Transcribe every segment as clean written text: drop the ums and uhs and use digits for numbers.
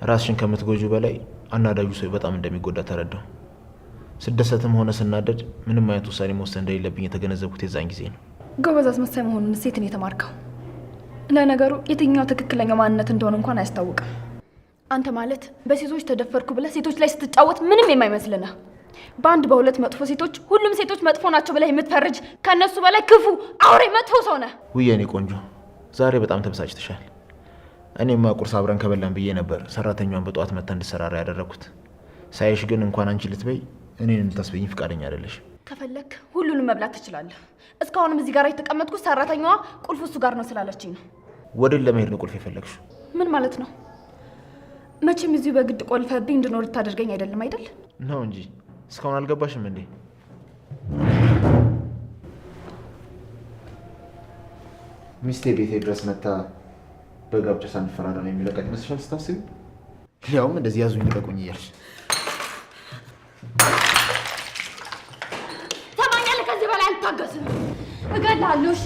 ራስሽን ከምትጎጁ በላይ አናዳጁ ሰው በጣም እንደሚጎዳ ተረዳው። ስደሰትም ሆነ ስናደድ ምንም አይነት ውሳኔ መወሰን እንደሌለብኝ የተገነዘብኩት የዛን ጊዜ ነው። ጎበዝ አስመሳይ መሆኑን ሴት ነው የተማርከው። ለነገሩ የትኛው ትክክለኛው ማንነት እንደሆነ እንኳን አያስታውቅም። አንተ ማለት በሴቶች ተደፈርኩ ብለህ ሴቶች ላይ ስትጫወት ምንም የማይመስል ነህ። በአንድ በሁለት መጥፎ ሴቶች ሁሉም ሴቶች መጥፎ ናቸው ብለህ የምትፈርጅ ከነሱ በላይ ክፉ አውሬ መጥፎ ሰው ነህ። ውይ የኔ ቆንጆ ዛሬ በጣም ተበሳጭተሻል። እኔማ ቁርስ አብረን ከበላን ብዬ ነበር ሰራተኛዋን በጠዋት መታ እንድሰራራ ያደረኩት። ሳይሽ ግን እንኳን አንቺ ልትበይ እኔን እንድታስበይኝ ፍቃደኛ አይደለሽ። ከፈለክ ሁሉንም መብላት ትችላለህ። እስካሁንም እዚህ ጋር የተቀመጥኩት ሰራተኛዋ ቁልፍ እሱ ጋር ነው ስላለችኝ ነው። ወዴት ለመሄድ ነው ቁልፍ የፈለግሽው? ምን ማለት ነው? መቼም እዚሁ በግድ ቆልፈብኝ እንድኖር ልታደርገኝ አይደለም አይደል? ነው እንጂ እስካሁን አልገባሽም እንዴ? ሚስቴ ቤቴ ድረስ መታ በጋብቻ ሳንፈራራ ነው የሚለቀቅ ይመስልሻል ስታስቢ? ያውም እንደዚህ ያዙኝ ልቀቁኝ እያልሽ ተማኛለህ። ከዚህ በላይ አልታገስም፣ እገድልሃለሁ። እሺ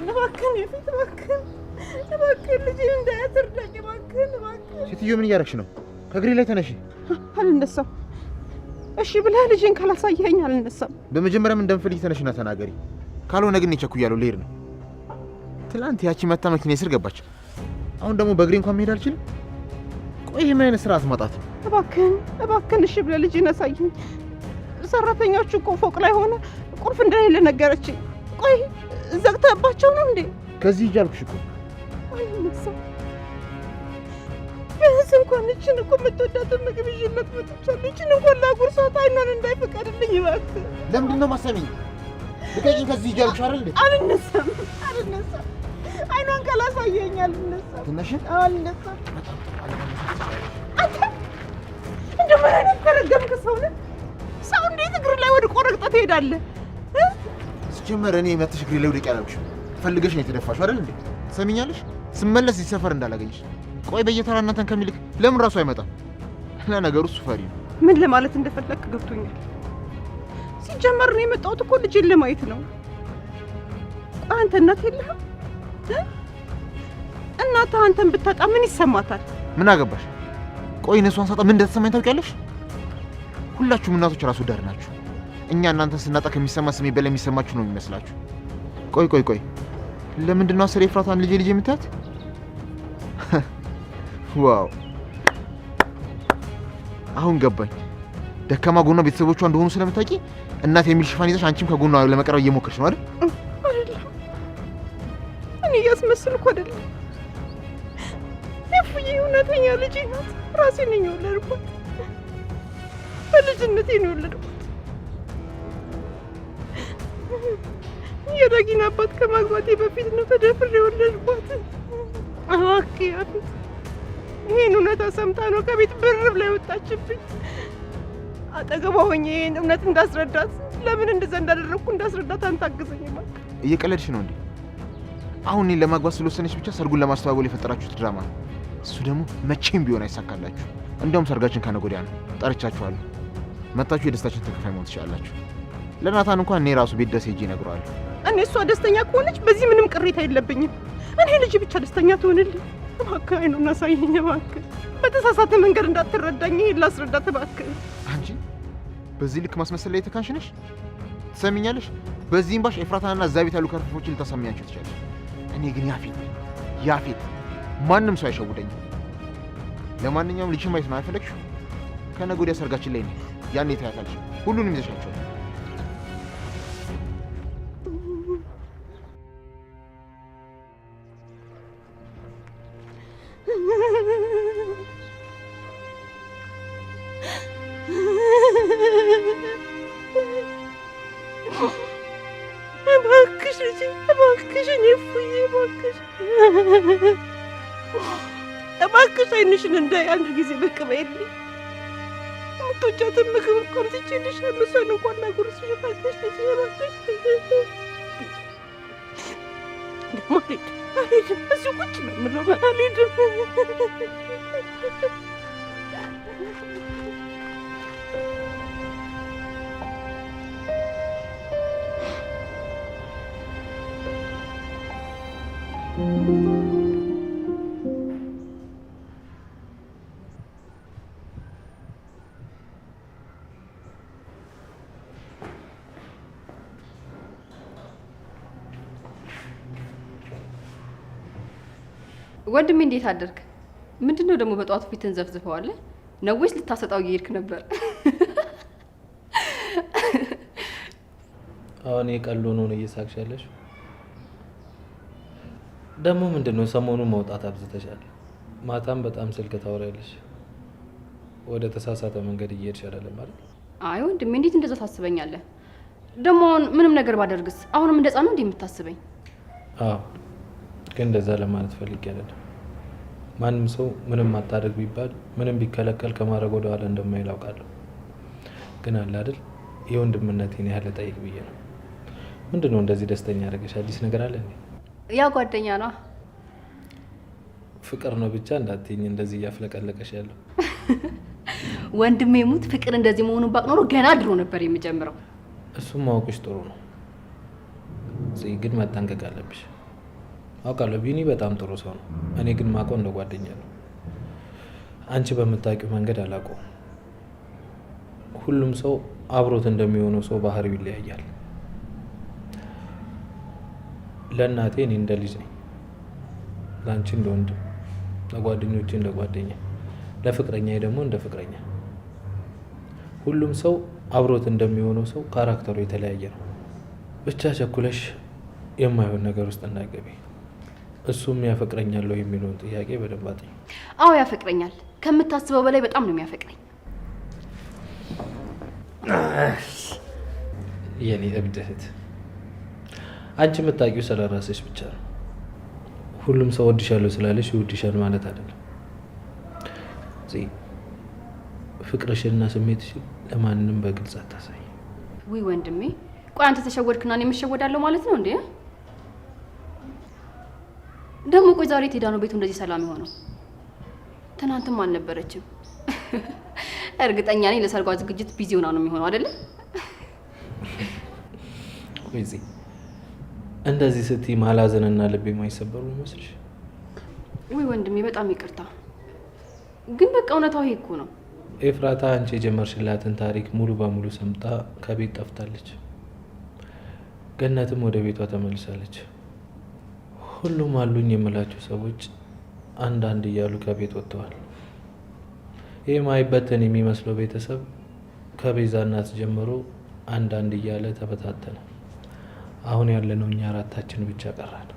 እባክህን የፊት እባክህን ልጄን እንዳያስርዳኝ እባክህን። ሴትዮ ምን እያደረግሽ ነው? ከእግሬ ላይ ተነሺ። አልነሳም። እሺ ብለህ ልጄን ካላሳየኸኝ አልነሳም። በመጀመሪያም እንደምፈልግ ተነሽና ተናገሪ። ካልሆነ ግን እቸኩያለሁ፣ ልሄድ ነው። ትላንት ያቺ መታ መኪና ስር ገባች። አሁን ደግሞ በእግሬ እንኳን መሄድ አልችልም። ቆይ ምን አይነት ስርዓት ማጣት ነው? እባክህን እሺ ብለህ ልጄን አሳየኝ። ሰራተኞቹ እኮ ፎቅ ላይ ሆነ ቁልፍ እንደሌለ ነገረችኝ። ቆይ ዘግተህባቸው ነው እንዴ? ከዚህ ሂጅ አልኩሽ እኮ። አልነሳም። ቢያንስ እንኳን እችን እኮ የምትወዳትን ምግብ ይዤላት መጥቻለሁ። እችን እንኳን ላጉርሳት አይኗን እንዳይፈቀድልኝ እባክህ። ለምንድን ነው ማሰሚኝ? ልቀቂኝ። ከዚህ ሂጅ አልኩሽ አይደል እንዴ? አልነሳም። አይኗን ካላሳየኸኝ አልነሳም። ትነሽ? አልነሳም። አንተ እንደው ምን አይነት ተረገምክ ሰው ነህ? ሰው እንዴት እግር ላይ ወድቆ ረግጠህ ትሄዳለህ? ሲጀመር እኔ መተሽ እግሬ ላይ ወድቄ አላልኩሽም። ፈልገሽ ነው የተደፋሽው አይደል እንዴ? ሰሚኛለሽ? ስመለስ እዚህ ሰፈር እንዳላገኝሽ። ቆይ በየተራ እናንተን ከሚልክ ለምን ራሱ አይመጣም? ለነገሩ እሱ ፈሪ ነው። ምን ለማለት እንደፈለክ ገብቶኛል። ሲጀመር ነው የመጣሁት እኮ ልጄን ለማየት ነው። ቆይ አንተ እናት የለህም? እናትህ አንተን ብታጣ ምን ይሰማታል? ምን አገባሽ? ቆይ እነሷን ሳጣ ምን እንደተሰማኝ ታውቂያለሽ? ሁላችሁም እናቶች ራስ ወዳድ ናችሁ። እኛ እናንተን ስናጣ ከሚሰማ ስሜ በላይ የሚሰማችሁ ነው የሚመስላችሁ። ቆይ ለምንድን ነው አስር ኤፍራታን ልጄ የምታያት? ዋው አሁን ገባኝ። ደካማ ጎኗ ቤተሰቦቿ እንደሆኑ ስለምታውቂ እናት የሚል ሽፋን ይዘሽ አንቺም ከጎኗ ለመቀረብ እየሞከርሽ ነው አይደል? አይደለም፣ እኔ እያስመሰልኩ አይደለም። እፉዬ እውነተኛ ልጄ ናት። ራሴ ነኝ የወለድኳት። በልጅነቴ ነው የወለድኳት። የዳጊን አባት ከማግባቴ በፊት ነው ተደፍሬ የወለድኳት። እባክህ ያፊት ይሄን እውነታ ሰምታ ነው ከቤት ብር ብላ ወጣችብኝ። አጠገቧ ሆኜ ይሄን እውነት እንዳስረዳት ለምን እንደዛ እንዳደረኩ እንዳስረዳት አንተ አግዘኝ ማለት። እየቀለድሽ ነው እንዴ? አሁን እኔን ለማግባት ስለወሰነች ብቻ ሰርጉን ለማስተባበል የፈጠራችሁት ድራማ ነው። እሱ ደግሞ መቼም ቢሆን አይሳካላችሁ። እንደውም ሰርጋችን ከነገ ወዲያ ነው። ጠርቻችኋለሁ። መጣችሁ የደስታችን ተካፋይ መሆን ትችላላችሁ። ለናታን እንኳን እኔ ራሱ ቤት ደስ ሄጄ እነግረዋለሁ። እኔ እሷ ደስተኛ ከሆነች በዚህ ምንም ቅሬታ የለብኝም። እኔ ልጅ ብቻ ደስተኛ ትሆንልኝ። እባክህ አይኑን አሳየኝ እባክህ። በተሳሳተ መንገድ እንዳትረዳኝ ይሄን ላስረዳት እባክህ። አንቺ በዚህ ልክ ማስመሰል ላይ የተካንሽ ነሽ። ትሰሚኛለሽ? በዚህም ባሽ ኤፍራታና እዛ ቤት ያሉ ከርፈፎችን ልታሳምኛቸው ትችላለሽ። እኔ ግን ያፌት ማንም ሰው አይሸውደኝም። ለማንኛውም ልጅሽን ማየት ነው አይፈለግሽው? ከነገ ወዲያ ሰርጋችን ላይ ነው። ያኔ ታያታለሽ። ሁሉንም ይዘሻቸው። እባክሽ አይንሽን እንዳይ አንድ ጊዜ ብቅ በይልኝ። የምትወጃትን ምግብ እንኳን ትችልሻለሁ። እሷን እንኳን ላጉርስሽ። እባክሽ እባክሽ። ደግሞ አልሄድም። እዚሁ ቁጭ ነው የምለው። አልሄድም። ወንድሜ እንዴት አደርክ? ምንድነው ደግሞ በጠዋቱ ፊትን ዘፍዝፈዋለህ? ነው ወይስ ልታሰጣው እየሄድክ ነበር? አሁን የቀሉ ነው እየሳቅሽ ያለሽ? ደግሞ ምንድነው ሰሞኑን መውጣት አብዝተሻል። ማታም በጣም ስልክ ታወሪያለሽ። ወደ ተሳሳተ መንገድ እየሄድሽ አይደለም ማለት? አይ ወንድሜ እንዴት እንደዛ ታስበኛለህ? ደግሞ ምንም ነገር ባደርግስ አሁንም እንደዛ ነው እንዴ የምታስበኝ? አዎ ግን እንደዛ ለማለት ፈልጌ አይደለም። ማንም ሰው ምንም አታደርግ ቢባል ምንም ቢከለከል ከማድረግ ወደ ኋላ እንደማይል አውቃለሁ። ግን አለ አይደል የወንድምነቴን ያህል ጠይቅ ብዬ ነው። ምንድነው እንደዚህ ደስተኛ ያደረገሽ? አዲስ ነገር አለ እንዴ? ያ ጓደኛ ነው። ፍቅር ነው ብቻ እንዳትይኝ እንደዚህ እያፍለቀለቀሽ ያለው። ወንድሜ ሙት ፍቅር እንደዚህ መሆኑን ባቅ ኖሮ ገና ድሮ ነበር የሚጀምረው። እሱም ማወቅሽ ጥሩ ነው። ግን መጠንቀቅ አለብሽ። አውቃለሁ ቢኒ በጣም ጥሩ ሰው ነው። እኔ ግን ማውቀው እንደ ጓደኛ ነው። አንቺ በምታውቂው መንገድ አላውቀውም። ሁሉም ሰው አብሮት እንደሚሆነው ሰው ባህሪው ይለያያል። ለእናቴ እኔ እንደ ልጅ ነኝ፣ ለአንቺ እንደ ወንድም፣ ለጓደኞቼ እንደ ጓደኛ፣ ለፍቅረኛዬ ደግሞ እንደ ፍቅረኛ። ሁሉም ሰው አብሮት እንደሚሆነው ሰው ካራክተሩ የተለያየ ነው። ብቻ ቸኩለሽ የማይሆን ነገር ውስጥ እንዳትገቢ። እሱም ያፈቅረኛል የሚለውን ጥያቄ በደንብ አጥኚ። አዎ ያፈቅረኛል። ከምታስበው በላይ በጣም ነው የሚያፈቅረኝ። የኔ እብድ እህት፣ አንቺ የምታውቂው ስለ ራስሽ ብቻ ነው። ሁሉም ሰው ወድሻለሁ ስላለሽ ይወድሻል ማለት አይደለም። ፍቅርሽንና ስሜትሽን ለማንም በግልጽ አታሳይ። ውይ ወንድሜ፣ ቆይ አንተ ተሸወድክና እኔ የምሸወዳለሁ ማለት ነው እንዴ? ደግሞ ቆይ ዛሬ ሄዳ ነው ቤቱ እንደዚህ ሰላም የሆነው? ትናንትም አልነበረችም። እርግጠኛ ነኝ ለሰርጓ ዝግጅት ቢዚ ሆና ነው የሚሆነው አይደለ? ቆይ እንደዚህ ስትይ ማላዘንና ልቤ የማይሰበሩ ይመስልሽ? ውይ ወንድሜ በጣም ይቅርታ፣ ግን በቃ እውነታው ይሄ እኮ ነው። ኤፍራታ አንቺ የጀመርሽላትን ታሪክ ሙሉ በሙሉ ሰምታ ከቤት ጠፍታለች። ገነትም ወደ ቤቷ ተመልሳለች። ሁሉም አሉኝ የምላቸው ሰዎች አንዳንድ እያሉ ከቤት ወጥተዋል። ይህ ማይበተን የሚመስለው ቤተሰብ ከቤዛ እናት ጀምሮ አንዳንድ እያለ ተበታተነ። አሁን ያለነው እኛ አራታችን ብቻ ቀራል።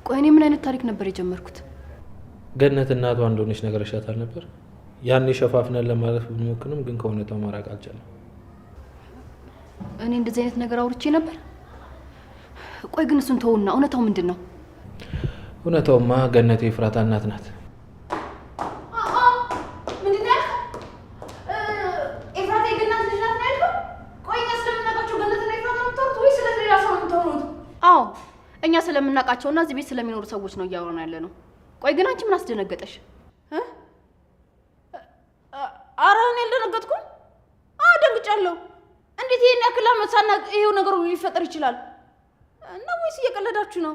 ቆይ እኔ ምን አይነት ታሪክ ነበር የጀመርኩት? ገነት እናቷ እንደሆነች ነገርሻታል ነበር? ያኔ ሸፋፍነን ለማለፍ ብንሞክርም ግን ከእውነታው ማራቅ አልቻለም። እኔ እንደዚህ አይነት ነገር አውርቼ ነበር? ቆይ ግን እሱን ተውና እውነታው ምንድን ነው? እውነታውማ ገነት የኤፍራታ እናት ናት። ምንድን ነው ኤፍራታ የገነት ልጅ ናት ነው ያልከው? ቆይ እኛ ስለምናውቃቸው ገነትና ኤፍራታ ነው የምታወሩት ወይስ ስለ ሌላ ሰው ነው የምታወሩት? አዎ እኛ ስለምናውቃቸውና እዚህ ቤት ስለሚኖሩ ሰዎች ነው እያወራን ያለ ነው። ቆይ ግን አንቺ ምን አስደነገጠሽ? ኧረ እኔ አልደነገጥኩም። ደንግጫለሁ። እንዴት ይሄን ያክል ዓመት ሳናውቅ ይሄው ነገር ሁሉ ሊፈጠር ይችላል? እና ወይስ እየቀለዳችሁ ነው?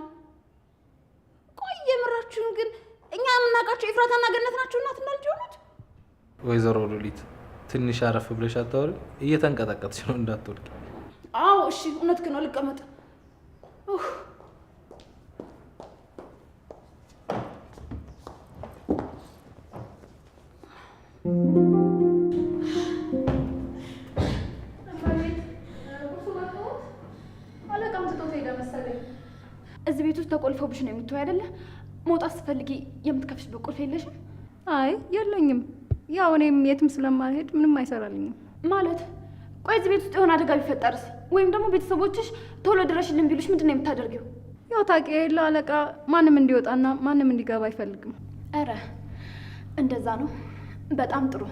ቆይ የምራችሁን ግን እኛ የምናውቃቸው ኤፍራታና ገነት ናቸው እናትና ልጅ ሆኑት? ወይዘሮ ሉሊት ትንሽ አረፍ ብለሽ አታወሪ? እየተንቀጠቀጥሽ ነው እንዳትወድቂ። አዎ እሺ፣ እውነትህን ነው። ልቀመጥ። እዚህ ቤት ውስጥ ተቆልፎብሽ ነው የምትወይ አይደለ? መውጣት ስትፈልጊ የምትከፍሽበት ቁልፍ የለሽም? አይ የለኝም። ያው እኔም የትም ስለማልሄድ ምንም አይሰራልኝም። ማለት ቆይ እዚህ ቤት ውስጥ የሆነ አደጋ ቢፈጠርስ? ወይም ደግሞ ቤተሰቦችሽ ቶሎ ድረሽልን ቢሉሽ ምንድን ነው የምታደርጊው? ያው ታውቂ የለ አለቃ ማንም እንዲወጣና ማንም እንዲገባ አይፈልግም። ኧረ እንደዛ ነው። በጣም ጥሩ።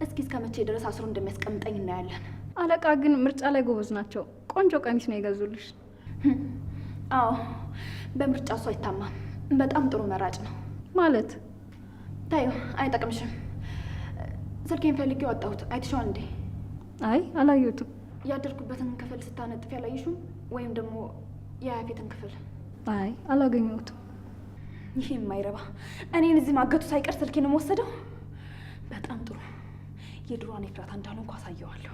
እስኪ እስከ መቼ ድረስ አስሮ እንደሚያስቀምጠኝ እናያለን። አለቃ ግን ምርጫ ላይ ጎበዝ ናቸው። ቆንጆ ቀሚስ ነው የገዙልሽ። አዎ በምርጫ እሱ አይታማም። በጣም ጥሩ መራጭ ነው። ማለት ታዩ አይጠቅምሽም። ስልኬን ፈልጌ ወጣሁት። አይተሽዋል እንዴ? አይ አላየሁትም። ያደርኩበትን ክፍል ስታነጥፍ ያላየሽም? ወይም ደግሞ የያፌትን ክፍል? አይ አላገኘሁትም። ይህ የማይረባ እኔን እዚህ ማገቱ ሳይቀር ስልኬን ወሰደው። በጣም ጥሩ። የድሮዋን ኤፍራታ እንዳልሆንኩ አሳየዋለሁ።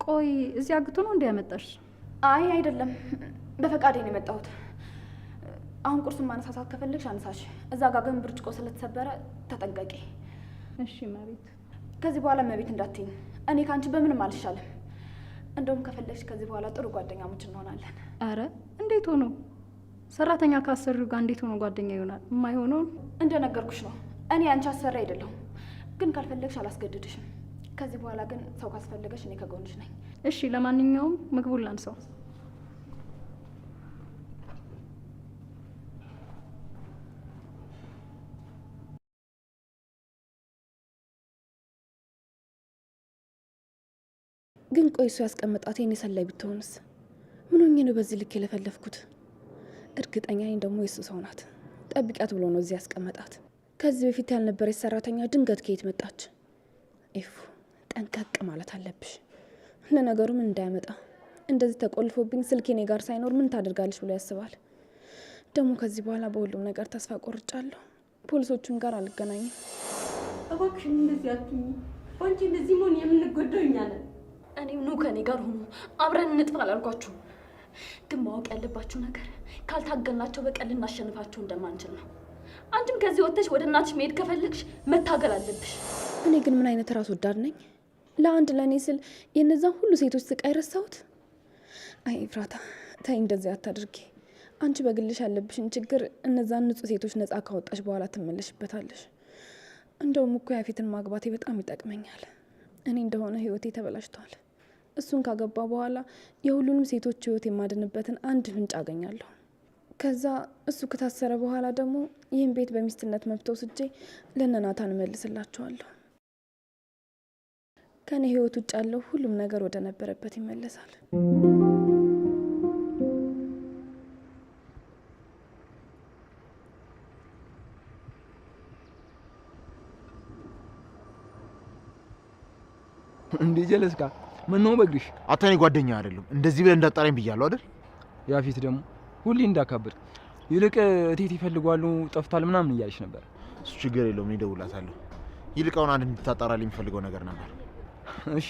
ቆይ እዚህ አግቶ ነው እንዲያመጣሽ? አይ አይደለም፣ በፈቃዴ ነው የመጣሁት። አሁን ቁርሱን ማነሳሳት ከፈለግሽ አነሳሽ። እዛ ጋር ግን ብርጭቆ ስለተሰበረ ተጠንቀቂ። እሺ መቤት። ከዚህ በኋላ መቤት እንዳትይኝ። እኔ ከአንቺ በምንም አልሻለም። እንደውም ከፈለግሽ ከዚህ በኋላ ጥሩ ጓደኛሞች እንሆናለን። አረ እንዴት ሆኖ? ሰራተኛ ካሰሪው ጋር እንዴት ሆኖ ጓደኛ ይሆናል? የማይሆነውን እንደነገርኩሽ ነው። እኔ አንቺ አሰሪ አይደለሁም። ግን ካልፈለግሽ አላስገድድሽም። ከዚህ በኋላ ግን ሰው ካስፈለገሽ እኔ ከጎንሽ ነኝ። እሺ ለማንኛውም ምግቡን ላንሳው። ግን ቆይ እሱ ያስቀመጣት የኔ ሰላይ ብትሆንስ? ምን ሆኜ ነው በዚህ ልክ የለፈለፍኩት? እርግጠኛ ነኝ ደግሞ የሱ ሰው ናት። ጠብቂያት ብሎ ነው እዚህ ያስቀመጣት። ከዚህ በፊት ያልነበረች ሰራተኛ ድንገት ከየት መጣች? ኤፉ ጠንቀቅ ማለት አለብሽ። ለነገሩ ምን እንዳያመጣ እንደዚህ ተቆልፎብኝ ስልክ እኔ ጋር ሳይኖር ምን ታደርጋለች ብሎ ያስባል። ደግሞ ከዚህ በኋላ በሁሉም ነገር ተስፋ ቆርጫለሁ። ፖሊሶቹም ጋር አልገናኝም። እባክሽን እንደዚህ አትሁኚ። አንቺ እንደዚህ መሆን የምንጎዳው እኛ ነን። እኔም ኑ ከኔ ጋር ሆኖ አብረን እንጥፋ አላልኳችሁ? ግን ማወቅ ያለባችሁ ነገር ካልታገልናቸው በቀል ልናሸንፋቸው እንደማንችል ነው። አንቺም ከዚህ ወጥተሽ ወደ እናትሽ መሄድ ከፈለግሽ መታገል አለብሽ። እኔ ግን ምን አይነት ራስ ወዳድ ነኝ? ለአንድ ለእኔ ስል የእነዛን ሁሉ ሴቶች ስቃይ ረሳሁት። አይ ኤፍራታ ተይ፣ እንደዚህ አታድርጊ። አንቺ በግልሽ ያለብሽን ችግር እነዛን ንጹህ ሴቶች ነጻ ካወጣሽ በኋላ ትመለሽበታለሽ። እንደውም እኮ ያፌትን ማግባቴ በጣም ይጠቅመኛል። እኔ እንደሆነ ህይወቴ ተበላሽቷል። እሱን ካገባ በኋላ የሁሉንም ሴቶች ህይወት የማድንበትን አንድ ፍንጭ አገኛለሁ። ከዛ እሱ ከታሰረ በኋላ ደግሞ ይህን ቤት በሚስትነት መብት ወስጄ ለነናታን እመልስላቸዋለሁ። ከኔ ህይወት ውጭ ያለው ሁሉም ነገር ወደ ነበረበት ይመለሳል። እንዴ ጀለስካ ምን ነው በግሽ? አታኔ ጓደኛ አይደለም እንደዚህ ብለህ እንዳጣራኝ ብያለሁ አይደል? ያፊት ደግሞ ሁሌ እንዳካብር ይልቅ እቴት ይፈልጓሉ ጠፍቷል ምናምን እያለች ነበር። እሱ ችግር የለውም፣ እኔ እደውልላታለሁ። ይልቃውን አንድ እንድታጣራልኝ የሚፈልገው ነገር ነበር። እሺ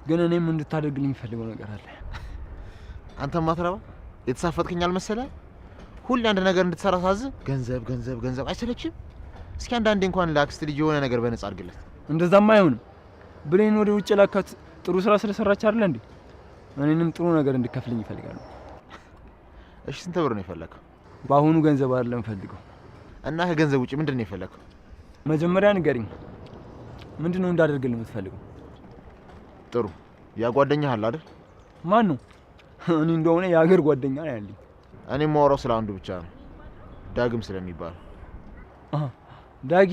ግን እኔም እንድታደርግልኝ የሚፈልገው ነገር አለ። አንተም ማትረባ የተሳፈጥከኝ አልመሰለህ? ሁሌ አንድ ነገር እንድትሰራ ሳዝ ገንዘብ ገንዘብ ገንዘብ አይሰለችም? እስኪ አንዳንዴ እንኳን ለአክስት ልጅ የሆነ ነገር በነጻ አድርግለት። እንደዛማ አይሆንም። ብሌን ወደ ውጭ ላካት ጥሩ ስራ ስለሰራች አይደል እንዴ? እኔንም ጥሩ ነገር እንድከፍልኝ ይፈልጋሉ። እሺ ስንት ብር ነው የፈለከው? በአሁኑ ገንዘብ አይደለም ፈልገው። እና ከገንዘብ ውጪ ምንድን ነው የፈለከው? መጀመሪያ ንገሪኝ፣ ምንድን ነው እንዳደርግልህ የምትፈልገው? ጥሩ ያ ጓደኛህ አለ አይደል? ማን ነው? እኔ እንደሆነ የሀገር ጓደኛ ነው ያለኝ። እኔ የማወራው ስለ አንዱ ብቻ ነው፣ ዳግም ስለሚባል። ዳጊ?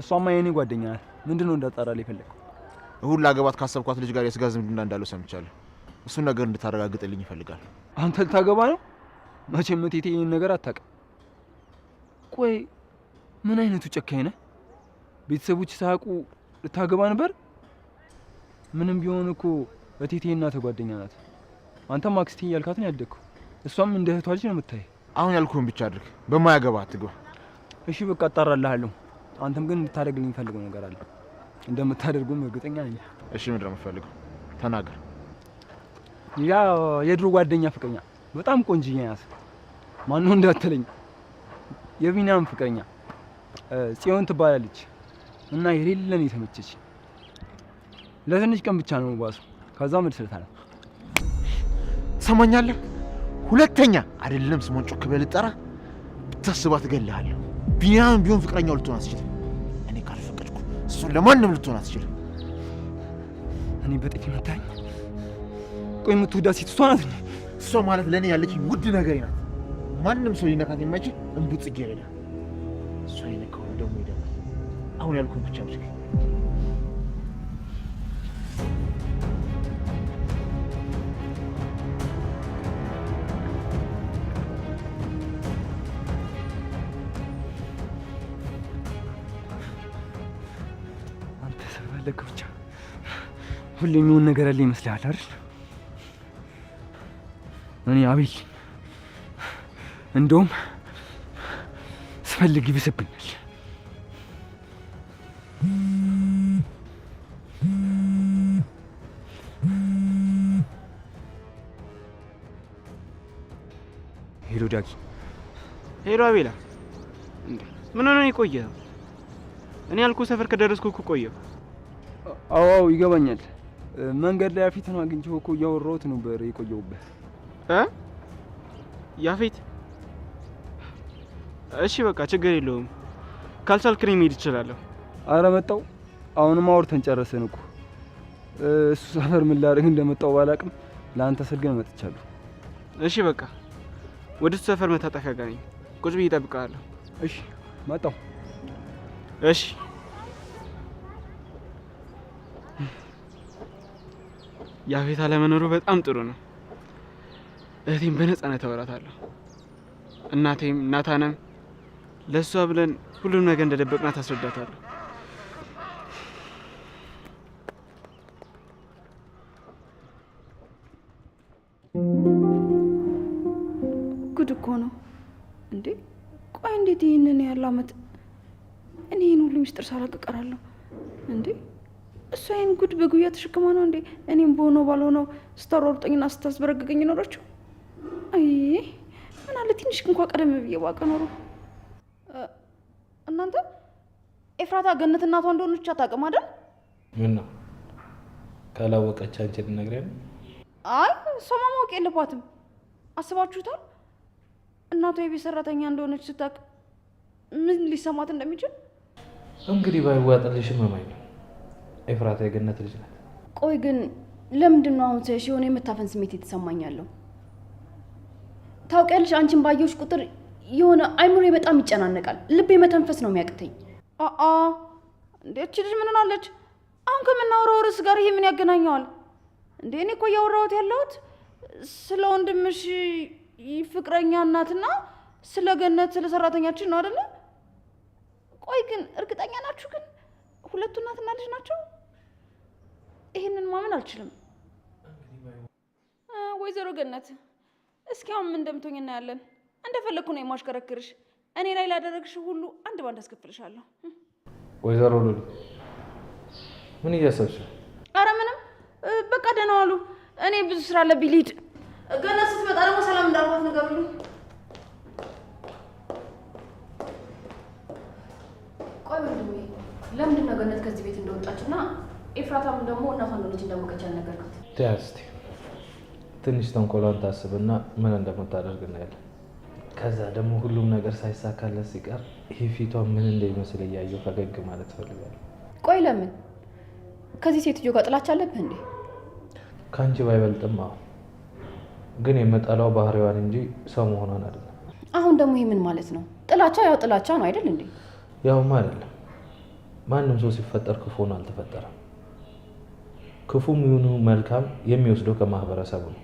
እሷማ የኔ ጓደኛ ናት። ምንድን ነው እንዳጣራልህ የፈለከው? እሁድ ላገባት ካሰብኳት ልጅ ጋር የስጋ ዝምድና እንዳለው ሰምቻለሁ። እሱን ነገር እንድታረጋግጥልኝ ይፈልጋል። አንተ ልታገባ ነው? መቼም እቴቴ ይህን ነገር አታውቅም። ቆይ ምን አይነቱ ጨካኝ ነህ? ቤተሰቦች ሳያውቁ ልታገባ ነበር? ምንም ቢሆን እኮ እቴቴ እናትህ ጓደኛ ናት። አንተም አክስቴ እያልካት ነው ያደግከው። እሷም እንደ እህቷ ልጅ ነው የምታይህ። አሁን ያልኩህን ብቻ አድርግ፣ በማያገባ አትግባ። እሺ በቃ አጣራልሃለሁ። አንተም ግን እንድታደርግልኝ የምፈልገው ነገር አለ። እንደምታደርጉም እርግጠኛ ነኝ። እሺ ምንድን ነው የምትፈልገው? ተናገር። ያ የድሮ ጓደኛ ፍቅረኛ በጣም ቆንጅዬ ናት። ማነው እንዳትለኝ የቢኒያም ፍቅረኛ ጽዮን ትባላለች እና የሌለን የተመቸች ለትንሽ ቀን ብቻ ነው ባሱ። ከዛ መልስልታለሁ። ትሰማኛለህ? ሁለተኛ አይደለም ስሟን ጮክ ብለህ ልጠራ ብታስባት እገልሃለሁ። ቢኒያም ቢሆን ፍቅረኛው ልትሆን አትችልም። እኔ ካልፈቀድኩ እሱን ለማንም ልትሆን አትችልም። እኔ በጥፊ መታኝ። ቆይ የምትወዳት ሴት እሷ ናት? እሷ ማለት ለእኔ ያለችኝ ውድ ነገሬ ናት። ማንም ሰው ሊነካት የማይችል እንቡጥ ጽጌረዳ። እሷ የነካው ደግሞ ይደማል። አሁን ያልኩህን ብቻ ምስክ አንተ ሰባለክ ብቻ ሁሌ የሚሆን ነገር አለ ይመስልሃል አይደል? እኔ አቤል እንደውም ስፈልግ ይብስብኛል። ሄሎ ዳጊ። ሄሎ አቤላ፣ ምን ሆነ የቆየኸው? እኔ ያልኩህ ሰፈር ከደረስኩ እኮ ቆየሁ። አዎ ይገባኛል። መንገድ ላይ ያፊትን አግኝቼው እኮ እያወራሁት ነበር የቆየሁበት። ያፌት? እሺ በቃ ችግር የለውም። ካልቻልክ እኔ መሄድ እችላለሁ። አረ መጣሁ። አሁንም አውርተን ጨረስን እኮ። እሱ ሰፈር ምን ላደርግ እንደመጣሁ ባላቅም ለአንተ ስል ግን መጥቻለሁ። እሺ በቃ ወደ እሱ ሰፈር መታጠፊያ ጋር ነኝ። ቁጭ ብዬ እጠብቅሃለሁ። እሺ መጣሁ። እሺ ያፌት አለመኖሩ በጣም ጥሩ ነው። እህቴም በነፃነት አወራታለሁ። እናቴም ናታንም ለእሷ ብለን ሁሉም ነገር እንደደበቅናት አስረዳታለሁ። ጉድ እኮ ነው እንዴ! ቆይ እንዴት ይህንን ያለ አመት እኔ ይህን ሁሉ ሚስጥር ሳላውቅ እቀራለሁ እንዴ? እሷ ይህን ጉድ በጉያ ተሸክማ ነው እንዴ እኔም በሆነው ባልሆነው ስታሯሩጠኝና ስታስበረግገኝ ኖረችው? አይ ምን አለ ትንሽ እንኳ ቀደም ብዬ ባውቅ ኖሮ። እናንተ ኤፍራታ ገነት እናቷ እንደሆነች አታውቅም አይደል? ምን ነው ካላወቀች አንቺ ልትነግሪያለሽ? አይ እሷማ ማወቅ የለባትም። አስባችሁታል? እናቷ የቤት ሰራተኛ እንደሆነች ስታውቅ ምን ሊሰማት እንደሚችል? እንግዲህ ባይዋጥልሽም እመኝ ነው ኤፍራታ የገነት ልጅ ናት። ቆይ ግን ለምንድን ነው አሁን ሳይሽ የሆነ የመታፈን ስሜት የተሰማኛለሁ? ታውቂያለሽ፣ አንቺን ባየሁሽ ቁጥር የሆነ አይምሮዬ በጣም ይጨናነቃል። ልቤ መተንፈስ ነው የሚያቅተኝ። እንዴ እቺ ልጅ ምን ሆናለች? አሁን ከምናወራው ርዕስ ጋር ይሄ ምን ያገናኘዋል እንዴ? እኔ እኮ እያወራሁት ያለሁት ስለ ወንድምሽ ፍቅረኛ እናትና ስለ ገነት ስለ ሰራተኛችን ነው አይደለ? ቆይ ግን እርግጠኛ ናችሁ ግን ሁለቱ እናትና ልጅ ናቸው? ይሄንን ማመን አልችልም። ወይዘሮ ገነት እስኪ አሁን ምን እንደምትሆኝ እናያለን። እንደፈለግኩ ነው የማሽከረክርሽ። እኔ ላይ ላደረግሽ ሁሉ አንድ ባንድ አስከፍልሻለሁ። ወይዘሮ ሉሊ ምን እያሰብሽ? አረ ምንም፣ በቃ ደህና ዋሉ። እኔ ብዙ ስራ አለብኝ ልሂድ። ገነት ስትመጣ ደግሞ ሰላም እንዳልኳት ንገሩልኝ። ቆይ ወንድሜ፣ ለምንድን ነው ገነት ከዚህ ቤት እንደወጣችና ኤፍራታም ደግሞ እናቷ እንደሆነች እንዳወቀች ያልነገርካት? ተያዝ እስኪ ትንሽ ተንኮሏን ታስብና ምን እንደምታደርግ እናያለን። ከዛ ደግሞ ሁሉም ነገር ሳይሳካለት ሲቀር ይሄ ፊቷ ምን እንደሚመስል እያየሁ ፈገግ ማለት ፈልጋለሁ። ቆይ ለምን? ከዚህ ሴትዮ ጋር ጥላቻ አለብህ እንዴ? ከአንቺ ባይበልጥም አሁን ግን የምጠላው ባህሪዋን እንጂ ሰው መሆኗን አይደለም። አሁን ደግሞ ይሄ ምን ማለት ነው? ጥላቻ ያው ጥላቻ ነው አይደል እንዴ? ያውም አይደለም። ማንም ሰው ሲፈጠር ክፉ ሆኖ አልተፈጠረም። ክፉም ይሁኑ መልካም የሚወስደው ከማህበረሰቡ ነው።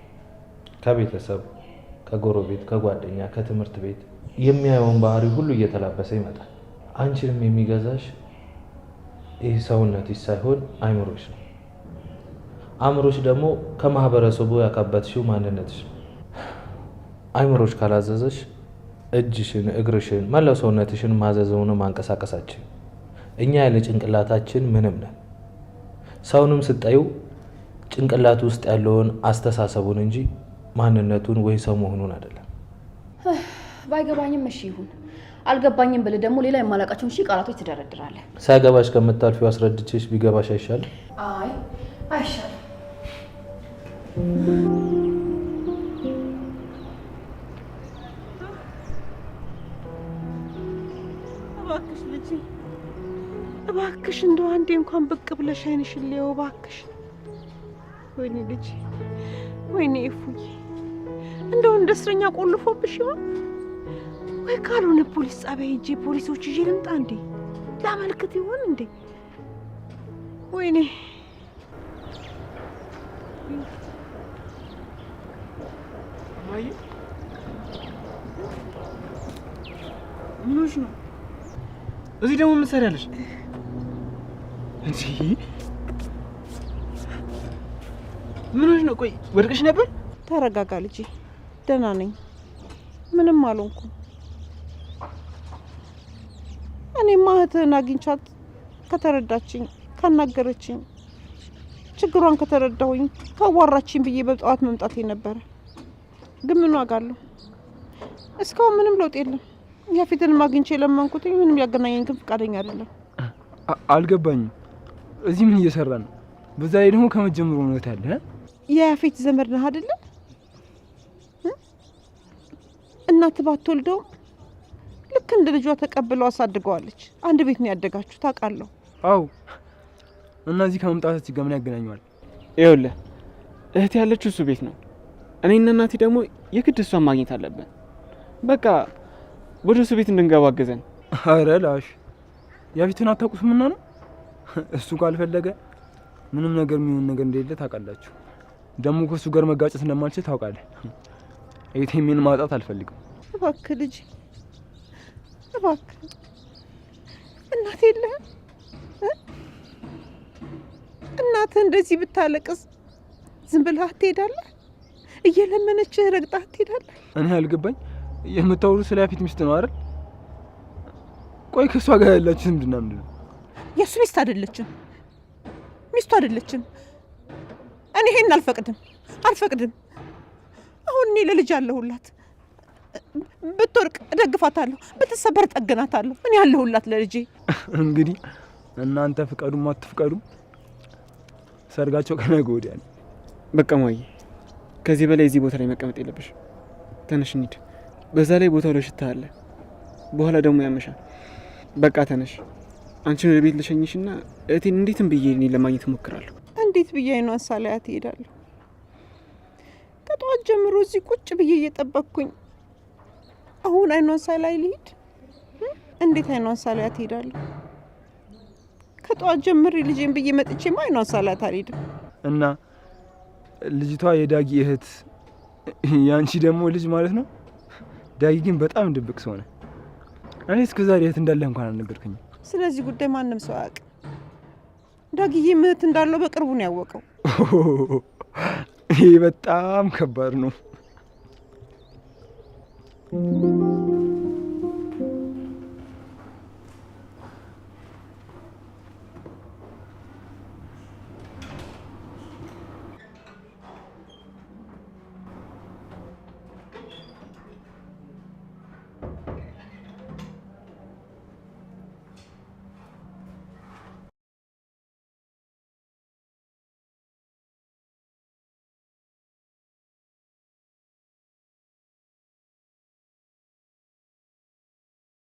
ከቤተሰብ፣ ከጎረቤት፣ ከጓደኛ፣ ከትምህርት ቤት የሚያየውን ባህሪ ሁሉ እየተላበሰ ይመጣል። አንቺንም የሚገዛሽ ይህ ሰውነትሽ ሳይሆን አይምሮሽ ነው። አእምሮሽ ደግሞ ከማህበረሰቡ ያካበትሽው ማንነትሽ ነው። አይምሮሽ ካላዘዘሽ እጅሽን፣ እግርሽን፣ መላው ሰውነትሽን ማዘዘውን ማንቀሳቀሳችን። እኛ ያለ ጭንቅላታችን ምንም ነን። ሰውንም ስታዩ ጭንቅላት ውስጥ ያለውን አስተሳሰቡን እንጂ ማንነቱን ወይ ሰው መሆኑን አይደለም። ባይገባኝም እሺ ይሁን። አልገባኝም ብለህ ደግሞ ሌላ የማላውቃቸውን ቃላቶች ትደረድራለህ። ሳይገባሽ ከምታልፊው አስረድቼሽ ቢገባሽ አይሻልም? አይ አይሻልም። እባክሽ ልጄ እባክሽ እንደው አንዴ እንኳን ብቅ ብለሽ አይንሽን ልየው እባክሽ። ወይኔ ልጄ ወይኔ እፉዬ እንደው እንደ እስረኛ ቆልፎብሽ ይሆን ወይ? ካልሆነ ፖሊስ ጣቢያ ሂጅ ፖሊሶች ይዤ ልምጣ እንዴ? ላመልክት ይሆን እንዴ? ወይኔ ማይ ምንሽ ነው? እዚህ ደግሞ ምን ትሰሪያለሽ? እንዴ ምንሽ ነው? ቆይ ወድቀሽ ነበር? ተረጋጋ ልጄ፣ ደህና ነኝ፣ ምንም አልሆንኩም። እኔማ እህትህን አግኝቻት ከተረዳችኝ ካናገረችኝ ችግሯን ከተረዳሁኝ ካዋራችኝ ብዬ በጠዋት መምጣቴ ነበረ። ግን ምን ዋጋ አለው? እስካሁን ምንም ለውጥ የለም። ያፌትንም አግኝቼ ለመንኩት፣ ምንም ያገናኘኝ ግን ፈቃደኛ አይደለም። አልገባኝም። እዚህ ምን እየሰራ ነው? በዛ ላይ ደግሞ ከመጀመሩ እውነት ያለ የያፌት ዘመድ ነህ አይደለ? እናት ባትወልደው ልክ እንደ ልጇ ተቀብለው አሳድገዋለች። አንድ ቤት ነው ያደጋችሁ ታውቃለሁ። አው እና እዚህ ከመምጣታችን ጋር ምን ያገናኘዋል? ይኸውልህ እህት ያለችው እሱ ቤት ነው። እኔና እናቴ ደግሞ የግድ እሷን ማግኘት አለብን። በቃ ወደ እሱ ቤት እንድንገባ አገዘን። አረ ላሽ ያፌትን አታውቁትምና ነው። እሱ ካልፈለገ ምንም ነገር የሚሆን ነገር እንደሌለ ታውቃላችሁ። ደግሞ ከእሱ ጋር መጋጨት እንደማልችል ታውቃለህ። እህቴን ማጣት አልፈልግም። እባክህ ልጅ እባክህ፣ እናቴ የለህም? እናትህ እንደዚህ ብታለቅስ ዝም ብለህ ትሄዳለህ? እየለመነችህ ረግጣህ ትሄዳለህ? እኔ አልገባኝ። የምታወሩ ስለ ያፌት ሚስት ነው አይደል? ቆይ ከእሷ ጋር ያላችሁ ዝምድና ምንድን ነው? የእሱ ሚስት አይደለችም፣ ሚስቱ አይደለችም። እኔ ይሄን አልፈቅድም። አሁን እኔ ለልጅ አለሁላት። ብትወርቅ እደግፋታለሁ፣ ብትሰበር ጠግናታለሁ። እኔ ያለሁላት ለልጄ። እንግዲህ እናንተ ፍቀዱም አትፍቀዱም ሰርጋቸው ከነገ ወዲያ ነው። በቃ ማዬ ከዚህ በላይ እዚህ ቦታ ላይ መቀመጥ የለብሽ። ተነሽ እንሂድ። በዛ ላይ ቦታው ለሽታ አለ፣ በኋላ ደግሞ ያመሻል። በቃ ተነሽ። አንቺን ወደ ቤት ልሸኝሽና እህቴን እንዴትም ብዬ እኔ ለማግኘት እሞክራለሁ። እንዴት ብዬ አይኗን ሳላያት እሄዳለሁ? ከጠዋት ጀምሮ እዚህ ቁጭ ብዬ እየጠበቅኩኝ አሁን አይኗን ሳላይ ልሂድ? እንዴት አይኗን ሳላያት እሄዳለሁ? ከጠዋት ጀምሬ ልጄን ብዬ መጥቼማ አይኗን ሳላያት አልሄድም። እና ልጅቷ የዳጊ እህት ያንቺ ደግሞ ልጅ ማለት ነው? ዳጊ ግን በጣም ድብቅ ሰው ነው። እኔ እስከዛሬ እህት እንዳለህ እንኳን አልነገርከኝም። ስለዚህ ጉዳይ ማንም ሰው አያውቅም። ዳጊዬ እህት እንዳለው በቅርቡ ነው ያወቀው። ይህ በጣም ከባድ ነው።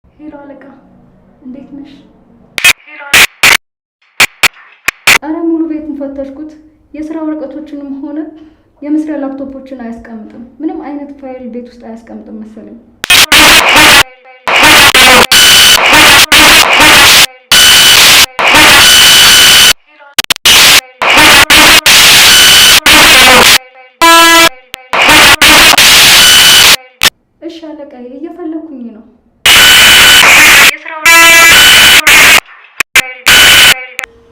ሄሎ አለቃ፣ እንዴት ነሽ? አረ ሙሉ ቤቱን ፈተሽኩት። የስራ ወረቀቶችንም ሆነ የመስሪያ ላፕቶፖችን አያስቀምጥም። ምንም አይነት ፋይል ቤት ውስጥ አያስቀምጥም መሰለኝ። እሺ አለቃዬ፣ እየፈለኩኝ ነው።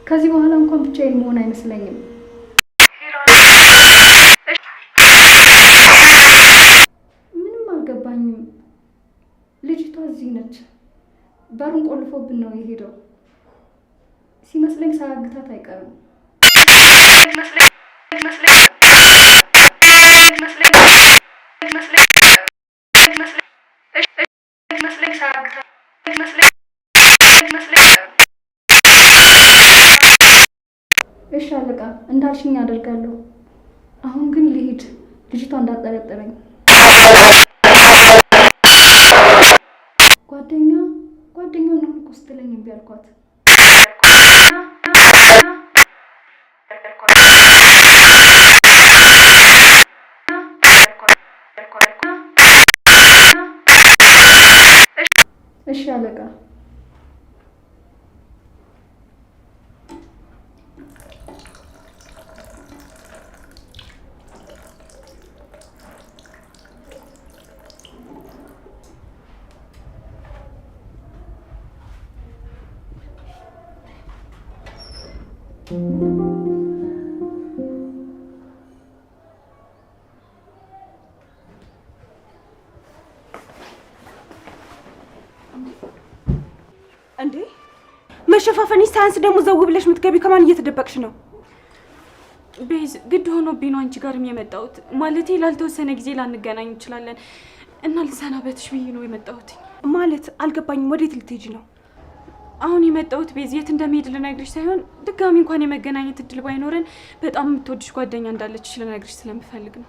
ከዚህ በኋላ እንኳን ብቻዬን መሆን አይመስለኝም። ምንም አልገባኝም። ልጅቷ እዚህ ነች። በሩን ቆልፎብን ነው የሄደው። ሲመስለኝ ሳያግታት አይቀርም። እሺ አለቃ፣ እንዳልሽኝ አደርጋለሁ። አሁን ግን ልሂድ፣ ልጅቷ እንዳጠረጠረኝ። ጓደኛው ነው እኮ ስትለኝ እምቢ አልኳት። እሺ አለቃ። እንዴ መሸፋፈንሽ ሳያንስ ደግሞ ዘው ብለሽ የምትገቢ ከማን እየተደበቅሽ ነው? ቤዝ ግድ ሆኖብኝ ነው አንቺ ጋርም የመጣሁት። ማለቴ ላልተወሰነ ጊዜ ላንገናኝ እንችላለን እና ልሰናበትሽ ብዬ ነው የመጣሁት። ማለት አልገባኝም። ወዴት ልትሄጂ ነው? አሁን የመጣሁት ቤዝ የት እንደምሄድ ልነግርሽ ሳይሆን ድጋሚ እንኳን የመገናኘት እድል ባይኖረን በጣም የምትወድሽ ጓደኛ እንዳለችሽ ልነግርሽ ስለምፈልግ ነው።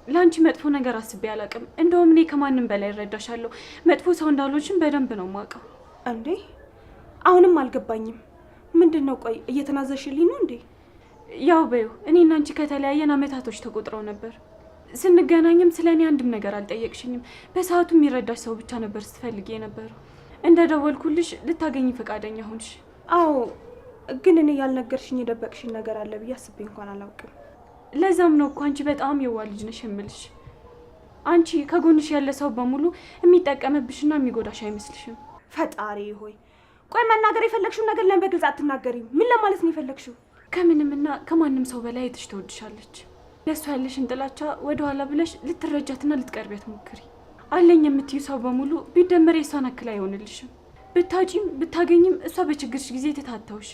ለአንቺ መጥፎ ነገር አስቤ አላውቅም። እንደውም እኔ ከማንም በላይ እረዳሻለሁ። መጥፎ ሰው እንዳልሆንሽም በደንብ ነው የማውቀው። እንዴ አሁንም አልገባኝም። ምንድን ነው? ቆይ እየተናዘሽልኝ ነው እንዴ? ያው በይው እኔና አንቺ ከተለያየን አመታቶች ተቆጥረው ነበር። ስንገናኝም ስለ እኔ አንድም ነገር አልጠየቅሽኝም። በሰዓቱ የሚረዳሽ ሰው ብቻ ነበር ስትፈልጊ የነበረው። እንደ ደወልኩልሽ ልታገኝ ፈቃደኛ ሆንሽ። አዎ፣ ግን እኔ ያልነገርሽኝ የደበቅሽኝ ነገር አለ ብዬ አስቤ እንኳን አላውቅም። ለዛም ነው እኮ አንቺ በጣም የዋህ ልጅ ነሽ የምልሽ። አንቺ ከጎንሽ ያለ ሰው በሙሉ የሚጠቀምብሽና የሚጎዳሽ አይመስልሽም። ፈጣሪ ሆይ፣ ቆይ መናገር የፈለግሽው ነገር ለምን በግልጽ አትናገሪም? ምን ለማለት ነው የፈለግሽው? ከምንምና ከማንም ሰው በላይ እህትሽ ትወድሻለች። ለእሷ ያለሽን ጥላቻ ወደኋላ ብለሽ ልትረጃትና ልትቀርቢያት ሞክሪ። አለኝ የምትዩ ሰው በሙሉ ቢደመር የሷን አክል አይሆንልሽም። ብታጪም ብታገኝም እሷ በችግርሽ ጊዜ ትታተውሽ።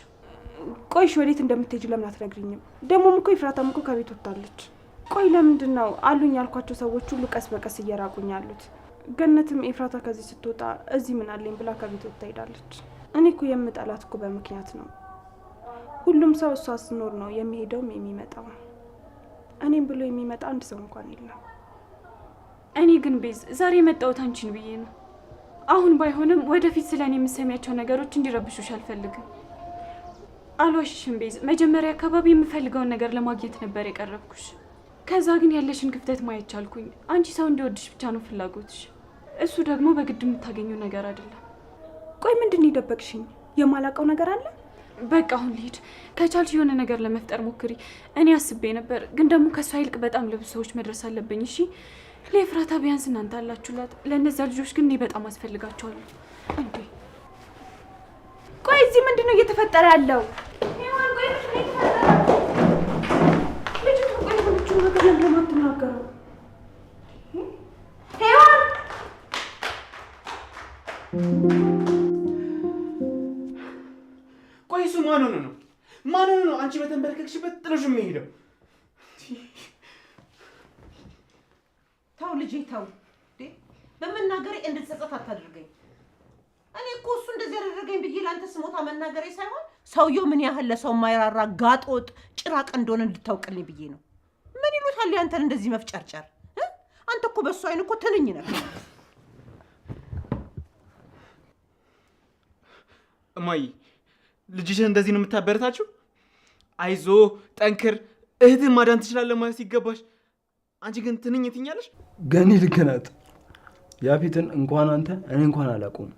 ቆይሽ ወዴት እንደምትሄጂ ለምን አትነግሪኝም? ደግሞም እኮ ኤፍራታም እኮ ከቤት ወጥታለች። ቆይ ለምንድን ነው አሉኝ ያልኳቸው ሰዎች ሁሉ ቀስ በቀስ እየራቁኝ ያሉት? ገነትም ኤፍራታ ከዚህ ስትወጣ እዚህ ምን አለኝ ብላ ከቤት ወጥታ ሄዳለች። እኔ እኮ የምጠላት እኮ በምክንያት ነው። ሁሉም ሰው እሷ ስኖር ነው የሚሄደውም የሚመጣው። እኔም ብሎ የሚመጣ አንድ ሰው እንኳን የለም። እኔ ግን ቤዝ ዛሬ የመጣሁት አንቺን ብዬ ነው። አሁን ባይሆንም ወደፊት ስለ እኔ የምትሰሚያቸው ነገሮች እንዲረብሹሽ አልፈልግም። አልዋሽሽም ቤዝ፣ መጀመሪያ አካባቢ የምፈልገውን ነገር ለማግኘት ነበር የቀረብኩሽ። ከዛ ግን ያለሽን ክፍተት ማየት ቻልኩኝ። አንቺ ሰው እንዲወድሽ ብቻ ነው ፍላጎትሽ። እሱ ደግሞ በግድ የምታገኘው ነገር አይደለም። ቆይ ምንድን ነው የደበቅሽኝ? የማላውቀው ነገር አለ? በቃ አሁን ልሂድ። ከቻልሽ የሆነ ነገር ለመፍጠር ሞክሪ። እኔ አስቤ ነበር፣ ግን ደግሞ ከሷ ይልቅ በጣም ለብዙ ሰዎች መድረስ አለብኝ። እሺ ለኤፍራታ ቢያንስ እናንተ አላችሁላት፣ ለእነዚያ ልጆች ግን እኔ በጣም አስፈልጋቸዋለሁ። እንዴ ቆይ እዚህ ምንድን ነው እየተፈጠረ ያለው? ልጅቱ ቆይ ሁሉቹ ነገር ለምን ለማትናገረው? ሄዋን ቆይ እሱ ማን ሆኖ ነው? ማን ሆኖ ነው አንቺ በተንበረከክሽበት ጥሎሽ የሚሄደው? ተው ልጄ ተው። በመናገሬ እንድትጸጸት አታድርገኝ። እኔ እኮ እሱ እንደዚህ ያደረገኝ ብዬ ለአንተ ስሞታ መናገሬ ሳይሆን ሰውየው ምን ያህል ለሰው ማይራራ ጋጦጥ ጭራቅ እንደሆነ እንድታውቅልኝ ብዬ ነው። ምን ይሉታል ያንተን እንደዚህ መፍጨርጨር? አንተ እኮ በእሱ አይን እኮ ትንኝ ነህ። እማዬ ልጅሽን እንደዚህ ነው የምታበረታችሁ? አይዞ ጠንክር፣ እህትህን ማዳን ትችላለህ ማለት ሲገባሽ አንቺ ግን ትንኝ ትኛለሽ። ገኒ ልክ ናት። ያፌትን እንኳን አንተ እኔ እንኳን አላውቀውም።